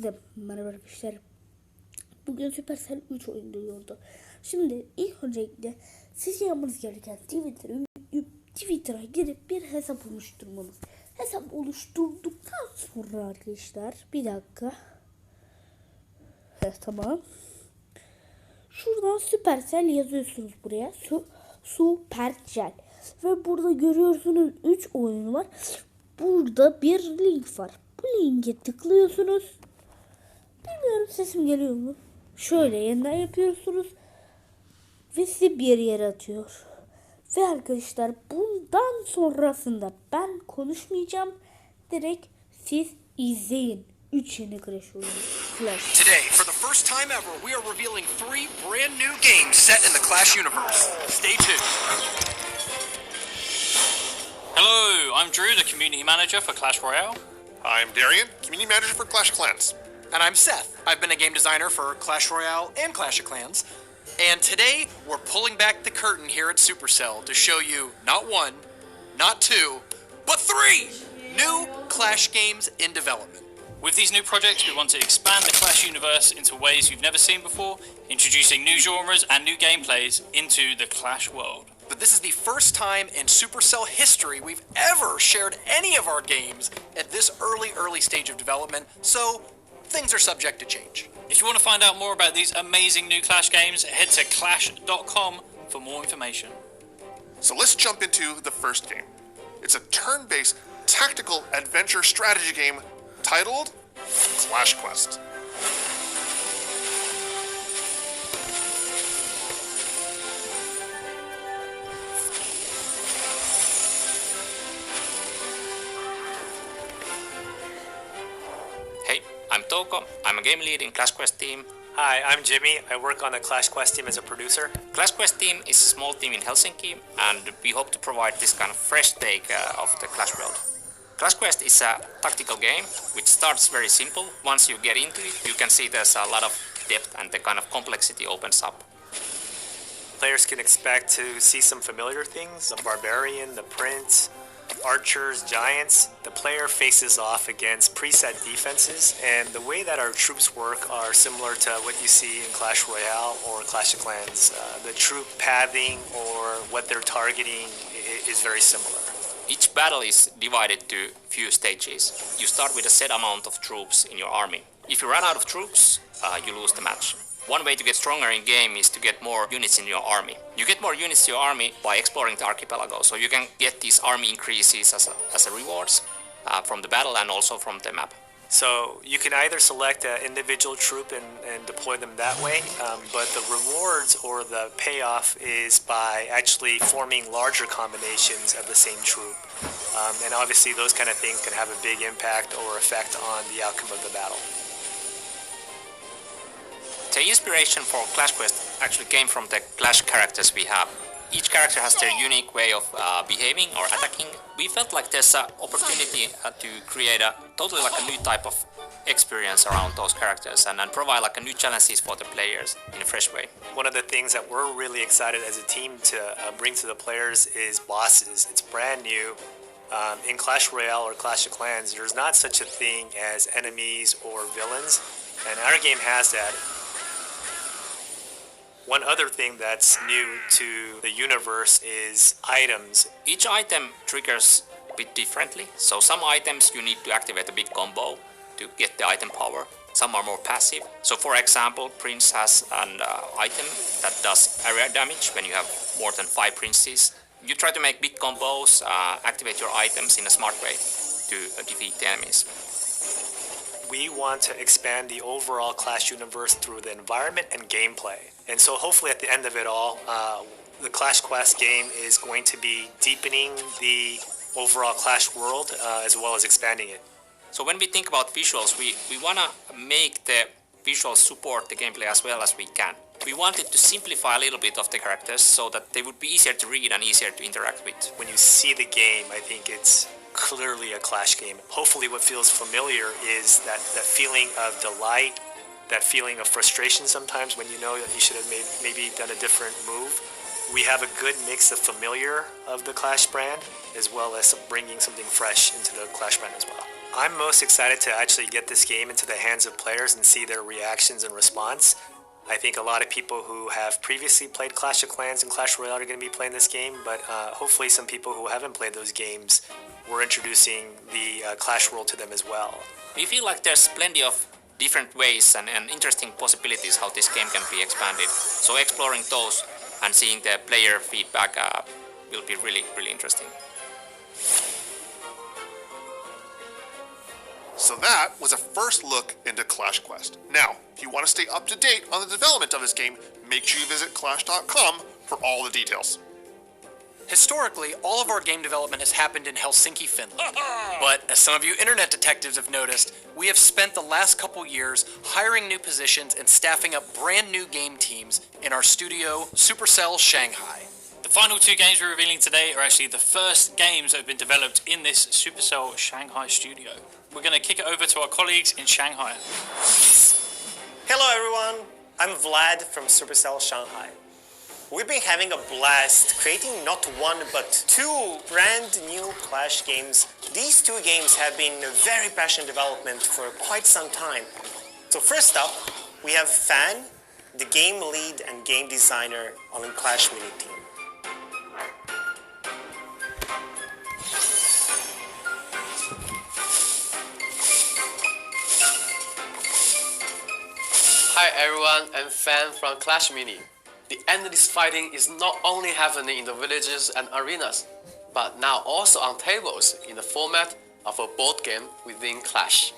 Hepinize merhaba arkadaşlar. Bugün Supercell 3 oyun duyurdu. Şimdi ilk öncelikle siz yapmanız gereken Twitter'a girip bir hesap oluşturmanız. Hesap oluşturduktan sonra arkadaşlar bir dakika. Tamam. Şuradan Supercell yazıyorsunuz buraya. Supercell. Ve burada görüyorsunuz 3 oyun var. Burada bir link var. Bu linke tıklıyorsunuz. Bilmiyorum sesim geliyor mu? Şöyle yeniden yapıyorsunuz. Ve sizi bir yere atıyor. Ve arkadaşlar bundan sonrasında ben konuşmayacağım. Direkt siz izleyin. 3 yeni Clash oyunu. Today, for the first time ever, we are revealing 3 brand new games set in the Clash universe. Stay tuned. Hello, I'm Drew, the Community Manager for Clash Royale. I'm Darian, Community Manager for Clash of Clans. And I'm Seth. I've been a game designer for Clash Royale and Clash of Clans. And today, we're pulling back the curtain here at Supercell to show you not 1, not 2, but 3 new Clash games in development. With these new projects, we want to expand the Clash universe into ways you've never seen before, introducing new genres and new gameplays into the Clash world. But this is the first time in Supercell history we've ever shared any of our games at this early stage of development, so things are subject to change. If you want to find out more about these amazing new Clash games, head to clash.com for more information. So let's jump into the first game. It's a turn-based tactical adventure strategy game titled Clash Quest. Hey, I'm Toko. I'm a game lead in Clash Quest team. Hi, I'm Jimmy. I work on the Clash Quest team as a producer. Clash Quest team is a small team in Helsinki, and we hope to provide this kind of fresh take of the Clash world. Clash Quest is a tactical game which starts very simple. Once you get into it, you can see there's a lot of depth and the kind of complexity opens up. Players can expect to see some familiar things, the barbarian, the prince, archers, giants. The player faces off against preset defenses, and the way that our troops work are similar to what you see in Clash Royale or Clash of Clans. The troop pathing or what they're targeting is very similar. Each battle is divided to few stages. You start with a set amount of troops in your army. If you run out of troops, you lose the match. One way to get stronger in game is to get more units in your army. You get more units to your army by exploring the archipelago, so you can get these army increases as a rewards from the battle and also from the map. So you can either select an individual troop and deploy them that way, but the rewards or the payoff is by actually forming larger combinations of the same troop. And obviously those kind of things can have a big impact or effect on the outcome of the battle. The inspiration for Clash Quest actually came from the Clash characters we have. Each character has their unique way of behaving or attacking. We felt like there's an opportunity to create a totally like a new type of experience around those characters and provide like a new challenges for the players in a fresh way. One of the things that we're really excited as a team to bring to the players is bosses. It's brand new. In Clash Royale or Clash of Clans, there's not such a thing as enemies or villains, and our game has that. One other thing that's new to the universe is items. Each item triggers a bit differently. So some items you need to activate a big combo to get the item power. Some are more passive. So for example, Prince has an item that does area damage when you have more than 5 princes. You try to make big combos, activate your items in a smart way to defeat the enemies. We want to expand the overall Clash universe through the environment and gameplay. And so hopefully at the end of it all, the Clash Quest game is going to be deepening the overall Clash world as well as expanding it. So when we think about visuals, we want to make the visuals support the gameplay as well as we can. We wanted to simplify a little bit of the characters so that they would be easier to read and easier to interact with. When you see the game, I think it's clearly a Clash game. Hopefully what feels familiar is that feeling of delight, that feeling of frustration sometimes when you know that you should have maybe done a different move. We have a good mix of familiar of the Clash brand as well as bringing something fresh into the Clash brand as well. I'm most excited to actually get this game into the hands of players and see their reactions and response. I think a lot of people who have previously played Clash of Clans and Clash Royale are going to be playing this game, but hopefully some people who haven't played those games, we're introducing the Clash world to them as well. We feel like there's plenty of different ways and interesting possibilities how this game can be expanded. So exploring those and seeing the player feedback will be really, really interesting. So that was a first look into Clash Quest. Now, if you want to stay up to date on the development of this game, make sure you visit clash.com for all the details. Historically, all of our game development has happened in Helsinki, Finland. But as some of you internet detectives have noticed, we have spent the last couple years hiring new positions and staffing up brand new game teams in our studio, Supercell Shanghai. The final two games we're revealing today are actually the first games that have been developed in this Supercell Shanghai studio. We're going to kick it over to our colleagues in Shanghai. Hello everyone, I'm Vlad from Supercell Shanghai. We've been having a blast creating not one but two brand new Clash games. These two games have been in a very passionate development for quite some time. So first up, we have Fan, the game lead and game designer on the Clash Mini team. Hi everyone, I'm Fan from Clash Mini. The endless fighting is not only happening in the villages and arenas, but now also on tables in the format of a board game within Clash.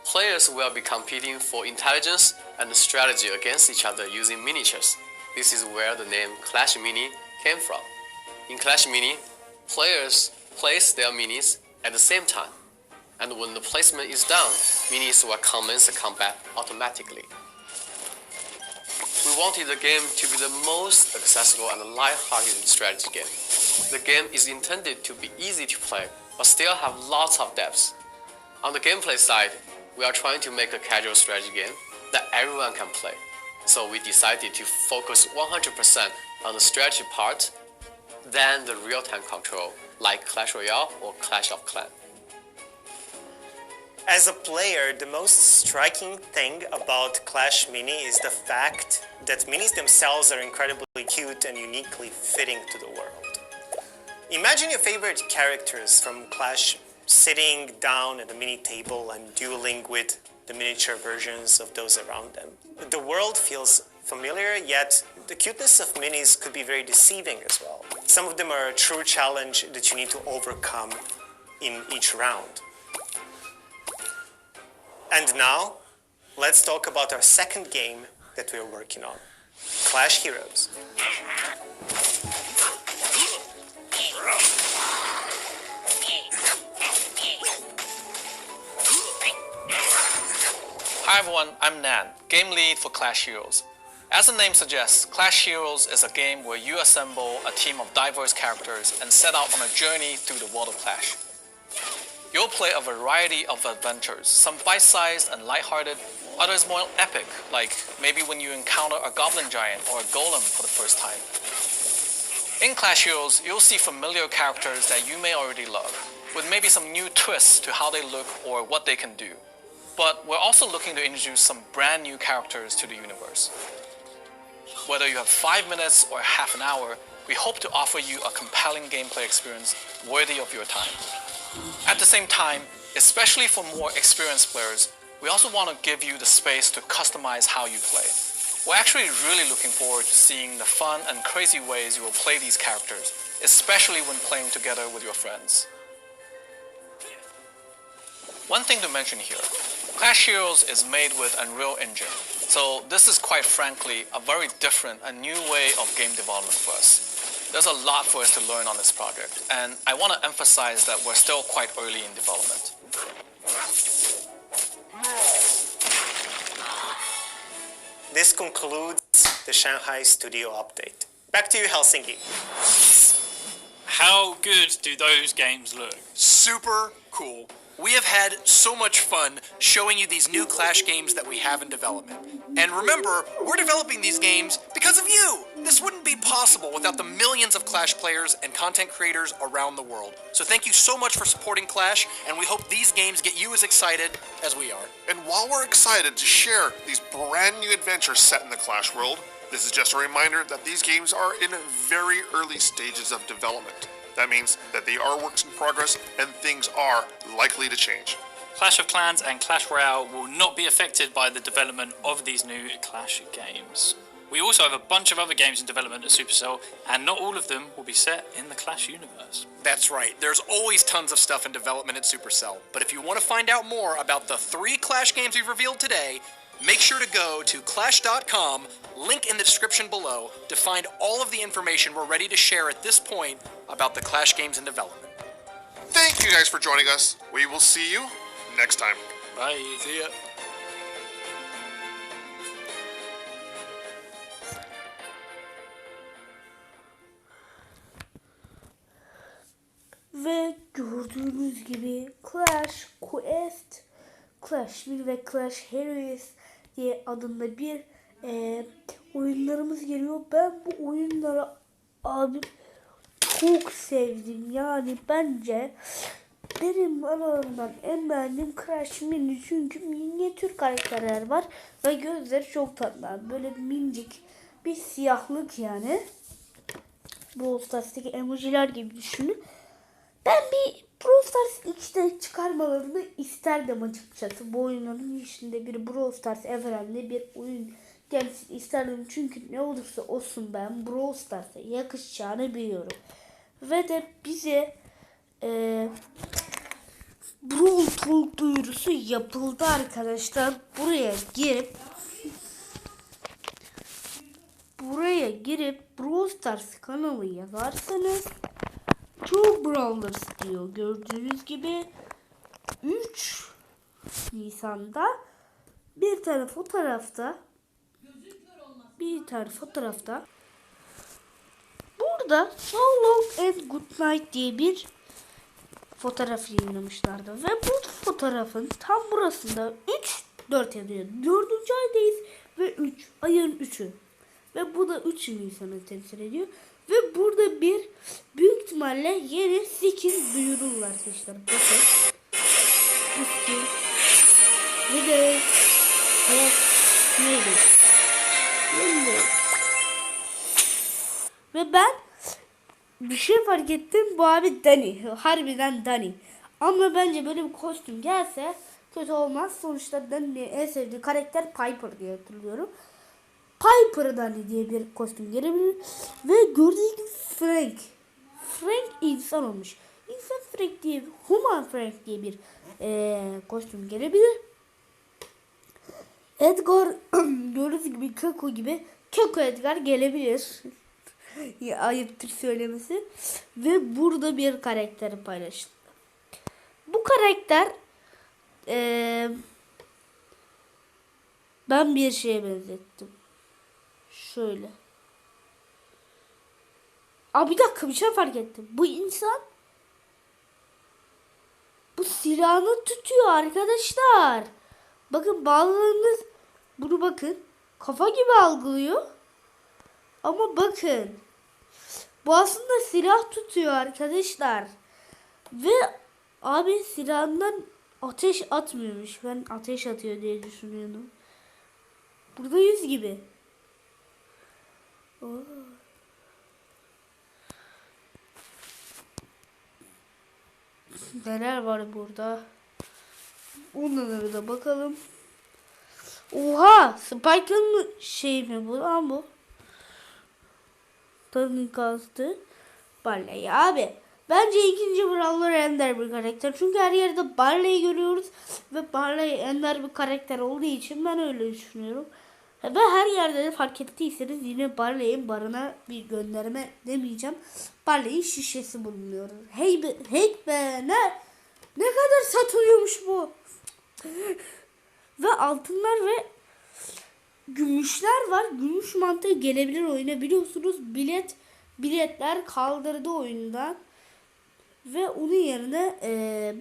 Players will be competing for intelligence and strategy against each other using miniatures. This is where the name Clash Mini came from. In Clash Mini, players place their minis at the same time, and when the placement is done, minis will commence the combat automatically. We wanted the game to be the most accessible and light-hearted strategy game. The game is intended to be easy to play, but still have lots of depth. On the gameplay side, we are trying to make a casual strategy game that everyone can play. So we decided to focus 100% on the strategy part than the real-time control, like Clash Royale or Clash of Clans. As a player, the most striking thing about Clash Mini is the fact that minis themselves are incredibly cute and uniquely fitting to the world. Imagine your favorite characters from Clash sitting down at the mini table and dueling with the miniature versions of those around them. The world feels familiar, yet the cuteness of minis could be very deceiving as well. Some of them are a true challenge that you need to overcome in each round. And now, let's talk about our second game that we are working on, Clash Heroes. Hi everyone, I'm Nan, game lead for Clash Heroes. As the name suggests, Clash Heroes is a game where you assemble a team of diverse characters and set out on a journey through the world of Clash. You'll play a variety of adventures, some bite-sized and lighthearted, others more epic, like maybe when you encounter a goblin giant or a golem for the first time. In Clash Heroes, you'll see familiar characters that you may already love, with maybe some new twists to how they look or what they can do. But we're also looking to introduce some brand new characters to the universe. Whether you have 5 minutes or half an hour, we hope to offer you a compelling gameplay experience worthy of your time. At the same time, especially for more experienced players, we also want to give you the space to customize how you play. We're actually really looking forward to seeing the fun and crazy ways you will play these characters, especially when playing together with your friends. One thing to mention here, Clash Heroes is made with Unreal Engine, so this is quite frankly a very different and new way of game development for us. There's a lot for us to learn on this project, and I want to emphasize that we're still quite early in development. This concludes the Shanghai studio update. Back to you, Helsinki. How good do those games look? Super cool. We have had so much fun showing you these new Clash games that we have in development. And remember, we're developing these games because of you! This wouldn't be possible without the millions of Clash players and content creators around the world. So thank you so much for supporting Clash, and we hope these games get you as excited as we are. And while we're excited to share these brand new adventures set in the Clash world, this is just a reminder that these games are in very early stages of development. That means that they are works in progress and things are likely to change. Clash of Clans and Clash Royale will not be affected by the development of these new Clash games. We also have a bunch of other games in development at Supercell, and not all of them will be set in the Clash universe. That's right, there's always tons of stuff in development at Supercell. But if you want to find out more about the 3 Clash games we've revealed today, make sure to go to clash.com, link in the description below, to find all of the information we're ready to share at this point about the Clash games in development. Thank you guys for joining us. We will see you next time. Bye. See ya. Ve gördüğünüz gibi Clash Quest, Clash 1 ve Clash Heroes diye adında bir oyunlarımız geliyor. Ben bu oyunları abi çok sevdim. Yani bence benim aralarından en beğendiğim Clash Mini, çünkü minyatür karakterler var ve gözleri çok tatlı. Böyle minicik bir siyahlık yani. Brawl Stars'taki emojiler gibi düşünün. Ben bir Brawl Stars 2'de çıkarmalarını isterdim açıkçası. Bu oyunların içinde bir Brawl Stars evrenli bir oyun gelsin isterdim. Çünkü ne olursa olsun ben Brawl Stars'a yakışacağını biliyorum. Ve de bize Brawl Talk duyurusu yapıldı arkadaşlar. Buraya girip Brawl Stars kanalı yazarsanız çok Brawlers diyor. Gördüğünüz gibi 3 Nisan'da bir tane fotoğrafta burada So Long and Good Night diye bir fotoğraf yayınlamışlardı. Ve bu fotoğrafın tam burasında 3-4 yazıyor. 4. aydayız ve 3 ayın 3'ü. Ve bu da 3 Nisan'ı temsil ediyor. Ve burada bir büyük ihtimalle yeni skin duyururlar arkadaşlar. Bakın. Skin. Ve de neydi? Ve ben bir şey fark ettim. Bu abi Dani. Harbiden Dani. Ama bence böyle bir kostüm gelse kötü olmaz. Sonuçta Dani'nin en sevdiği karakter Piper diye hatırlıyorum. Piper Dani diye bir kostüm gelebilir. Ve gördüğünüz gibi Frank insan olmuş. İnsan Frank diye, Human Frank diye bir kostüm gelebilir. Edgar gördüğünüz gibi Keko Edgar gelebilir. Ya, ayıptır söylemesi. Ve burada bir karakteri paylaşıldı. Bu karakter ben bir şeye benzettim. Şöyle. Bir dakika, bir şey fark ettim. Bu insan bu silahını tutuyor arkadaşlar. Bakın bazılarınız bunu bakın kafa gibi algılıyor. Ama bakın bu aslında silah tutuyor arkadaşlar. Ve abi silahından ateş atmıyormuş. Ben ateş atıyor diye düşünüyordum. Burada 100 gibi. Neler var burada? Onlara da bakalım. Oha! Spike'ın şey mi bu lan bu? Tanrı kastı. Barley abi. Bence ikinci Brawler ender bir karakter. Çünkü her yerde Barley'i görüyoruz. Ve Barley ender bir karakter olduğu için ben öyle düşünüyorum. Ve her yerde de fark ettiyseniz yine Barley'in barına bir gönderme demeyeceğim. Barley'in şişesi bulunuyor. Hey be ne kadar satılıyormuş bu. Ve altınlar ve gümüşler var. Gümüş mantığı gelebilir oyuna, biliyorsunuz. Biletler kaldırdı oyundan. Ve onun yerine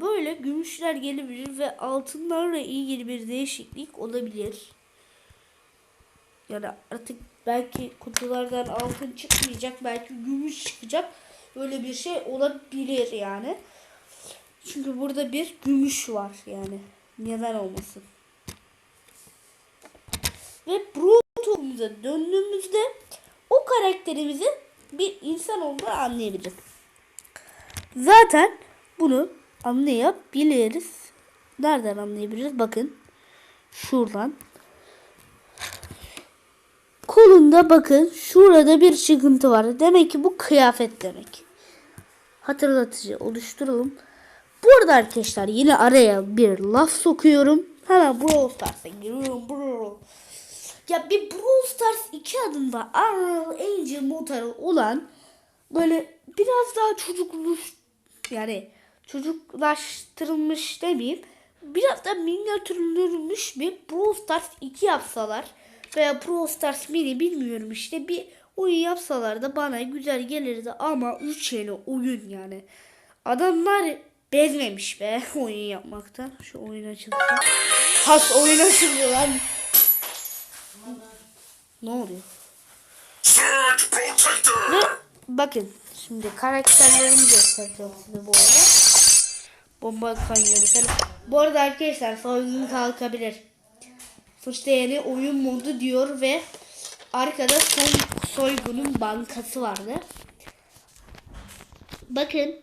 böyle gümüşler gelebilir ve altınlarla ilgili bir değişiklik olabilir. Yani artık belki kutulardan altın çıkmayacak, belki gümüş çıkacak. Böyle bir şey olabilir yani. Çünkü burada bir gümüş var yani. Neden olmasın? Ve Bruto'muza döndüğümüzde o karakterimizin bir insan olduğunu anlayabiliriz. Zaten bunu anlayabiliriz. Nereden anlayabiliriz? Bakın. Şuradan. Kolunda bakın. Şurada bir çıkıntı var. Demek ki bu kıyafet demek. Hatırlatıcı oluşturalım. Burada arkadaşlar yine araya bir laf sokuyorum. Hemen Brawl Stars'a giriyorum. Ya bir Brawl Stars 2 adında Angel motoru olan böyle biraz daha yani çocuklaştırılmış demeyeyim. Biraz da minyatürlenmiş bir Brawl Stars 2 yapsalar veya Brawl Stars mini bilmiyorum işte bir oyun yapsalar da bana güzel gelirdi ama 3 yeni oyun yani. Adamlar bezmemiş be oyun yapmaktan. Şu oyun açıldı. Has oyun açılıyor lan. Ne oluyor? Ve bakın şimdi karakterlerimi göstereceğim size bu arada. Bomba kanyonu falan. Bu arada arkadaşlar soygun kalkabilir. Sonuçta yeni oyun modu diyor ve arkada soygunun bankası vardı. Bakın.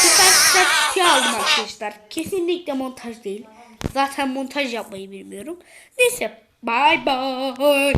Süper set aldım arkadaşlar. Kesinlikle montaj değil. Zaten montaj yapmayı bilmiyorum. Neyse. Bye bye.